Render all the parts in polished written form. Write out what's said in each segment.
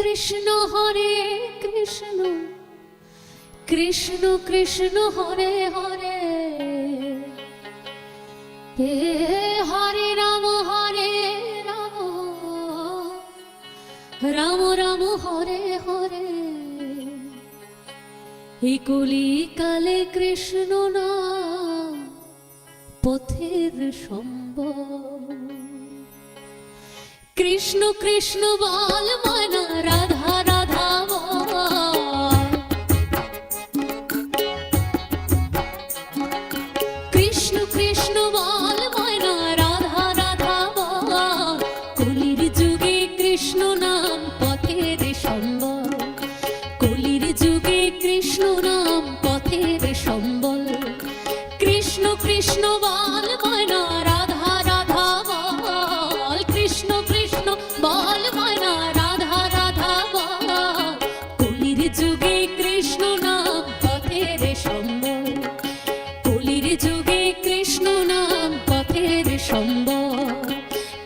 কৃষ্ণ কৃষ্ণ কৃষ্ণ হরে হরে হরে রাম রাম রাম হরে হরে এই কলিকালে কৃষ্ণ নাম পথের সম্বল। কৃষ্ণ কৃষ্ণ বল মনা রাধা রাধা বল, কৃষ্ণ কৃষ্ণ বল মনা রাধা রাধা বল। কলির যুগে কৃষ্ণ নাম পথের সম্বল, কলির যুগে কৃষ্ণ নাম পথের সম্বল। কৃষ্ণ কৃষ্ণ বল মনা রাধা রাধা বল, কৃষ্ণ কৃষ্ণ বল মনা রাধা রাধা বল। কলির যুগে কৃষ্ণ নাম পথের সম্বল, কলির যুগে কৃষ্ণ নাম পথের সম্বল।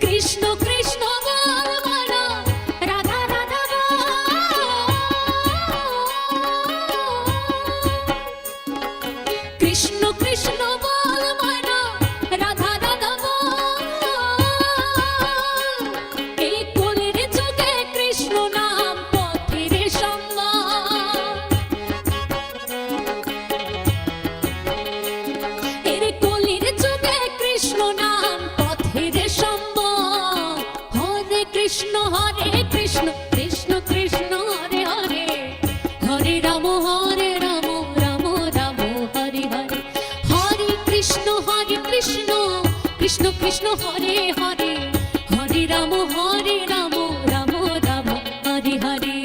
কৃষ্ণ কৃষ্ণ বল মনা রাধা রাধা বল, কৃষ্ণ কৃষ্ণ বল মনা রাধা রাধা বল। এই কলির যুগে কৃষ্ণ নাম পথের সম্বল, এর কলির যুগে কৃষ্ণ নাম পথের সম্বল। হরে কৃষ্ণ কৃষ্ণ কৃষ্ণ হরে হরে, হরে রাম রাম রাম হরে হরে। হরে কৃষ্ণ কৃষ্ণ কৃষ্ণ হরে হরে, হরে রাম রাম রাম হরে হরে।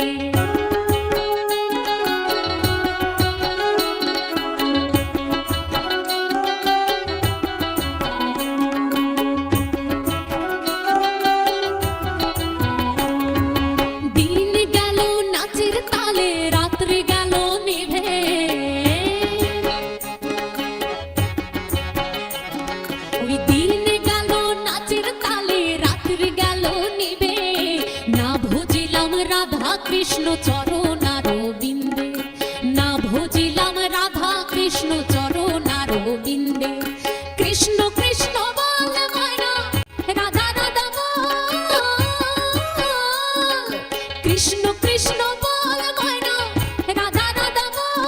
দিন গেল নাচের তালে, রাত্রে গেল নিভে, ওই দিন গেল নাচের তালে, রাত্রে গেল নিভে। না ভজিলাম রাধা কৃষ্ণ চরণ আরবিন্দে, না ভজিলাম রাধা কৃষ্ণ চরণ আরবিন্দে। কৃষ্ণ কৃষ্ণ বল মনা রাধা রাধা বল, কৃষ্ণ কৃষ্ণ বল মনা রাধা রাধা বল।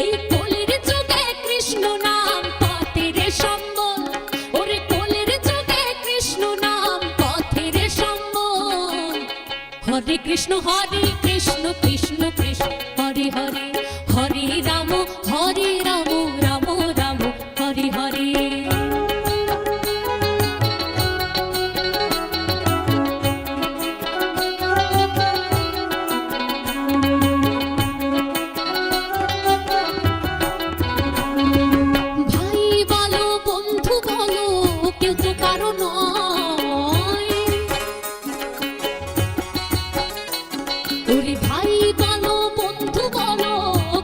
এই কলির যুগে কৃষ্ণ নাম পথের সম্বল, ওরে কলির যুগে কৃষ্ণ নাম পথের সম্বল। হরে কৃষ্ণ কৃষ্ণ কৃষ্ণ হরে হরে, হরে রাম রাম রাম হরে হরে। ভাই বলো বন্ধু বলো কেউ তো কারো নয়, ওরে ভাই বলো বন্ধু বলো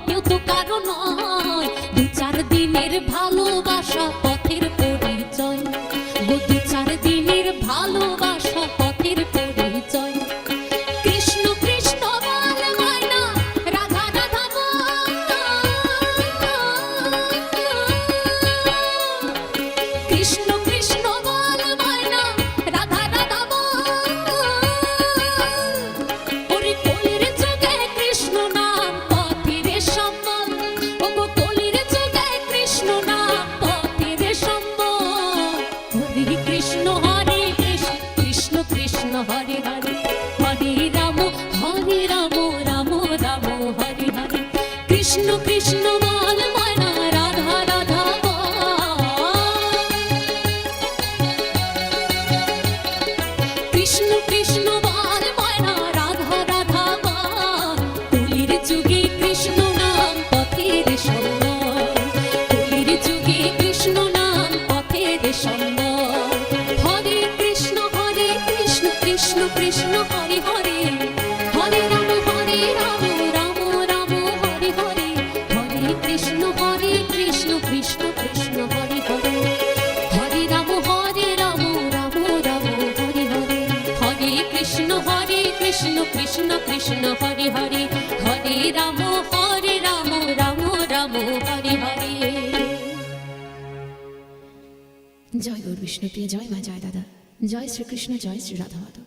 কেউ তো কারো নয়। দু চার দিনের ভালোবাসা পথের পরিচয়, দু চার দিনের ভালোবাসা পথের পরিচয়। কৃষ্ণ কৃষ্ণ বল মনা রাধা রাধা বল, কৃষ্ণ কৃষ্ণ বল মনা রাধা রাধা বল। ওরে কলির যুগে কৃষ্ণ নাম পথের সম্বল, ওগো কলির যুগে কৃষ্ণ নাম পথের সম্বল। হরে কৃষ্ণ কৃষ্ণ কৃষ্ণ হরে হরে, হরে রাম রাম রাম হরে হরে। কৃষ্ণ কৃষ্ণ বল মনা রাধা রাধা বল, কৃষ্ণ কৃষ্ণ বল মনা রাধা রাধা বল। কলির যুগে কৃষ্ণ নাম পথের সম্বল, কলির যুগে কৃষ্ণ নাম পথের সম্বল। হরে কৃষ্ণ কৃষ্ণ কৃষ্ণ হরে হরে, হরে রাম রাম রাম হরে হরে। হরে কৃষ্ণ কৃষ্ণ কৃষ্ণ হরে হরে, হরে রাম রাম রাম হরে হরে। হরে কৃষ্ণ কৃষ্ণ কৃষ্ণ কৃষ্ণ হরে হরে, হরে রাম রাম রাম হরে হরে। জয় গৌর বিষ্ণুপ্রিয়, জয় মা, জয় দাদা, জয় শ্রীকৃষ্ণ, জয় শ্রী রাধা মাধব।